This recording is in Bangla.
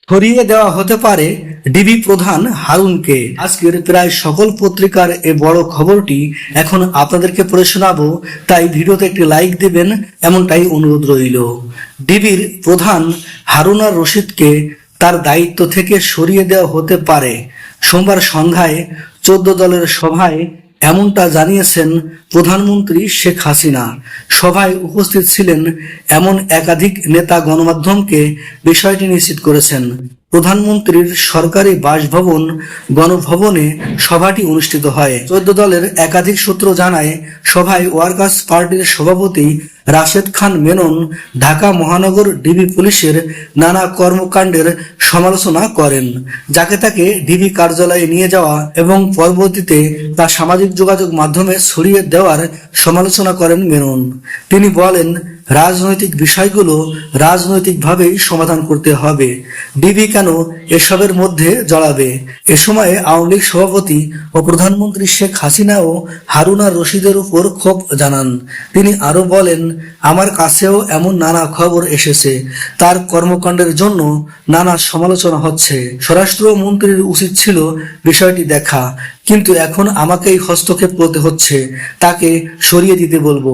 সরিয়ে দেওয়া হতে পারে ডিবি প্রধান হারুনকে। আজকের প্রায় সকল পত্রিকার এ বড় খবরটি এখন আপনাদেরকে পড়ে শোনাবো, তাই ভিডিওতে একটি লাইক দিবেন এমনটাই অনুরোধ রইল। ডিবির প্রধান হারুন আর রশিদকে তার দায়িত্ব থেকে সরিয়ে দেওয়া হতে পারে। সোমবার সন্ধ্যায় 14 দলের সভায় এমনটা জানিয়েছেন প্রধানমন্ত্রী শেখ হাসিনা। সভায় উপস্থিত ছিলেন এমন একাধিক নেতা গণমাধ্যমকে বিষয়টি নিশ্চিত করেছেন। প্রধানমন্ত্রীর সরকারি বাসভবন গণভবনে সভাটি অনুষ্ঠিত হয়। 14 দলের একাধিক সূত্র জানায়, সভায় ওয়ার্কার্স পার্টির সভাপতি রাশেদ খান মেনন ঢাকা মহানগর ডিবি পুলিশের নানা কর্মকাণ্ডের সমালোচনা করেন, যাকে তাকে ডিবি কার্যালয়ে নিয়ে যাওয়া এবং পরবর্তীতে তা সামাজিক যোগাযোগ মাধ্যমে ছড়িয়ে দেওয়ার সমালোচনা করেন মেনন। তিনি বলেন, রাজনৈতিক বিষয়গুলো রাজনৈতিকভাবেই সমাধান করতে হবে, ডিবি কেন এসবের মধ্যে জড়াবে। এ সময়ে আওয়ামী লীগ সভাপতি ও প্রধানমন্ত্রী শেখ হাসিনাও হারুন আর রশিদের উপর ক্ষোভ জানান। তিনি আরো বলেন, আমার কাছেও এমন নানা খবর এসেছে, তার কর্মকাণ্ডের জন্য নানা সমালোচনা হচ্ছে। স্বরাষ্ট্রমন্ত্রীর উচিত ছিল বিষয়টি দেখা, কিন্তু এখন আমাকেই হস্তক্ষেপ করতে হচ্ছে, তাকে সরিয়ে দিতে বলবো।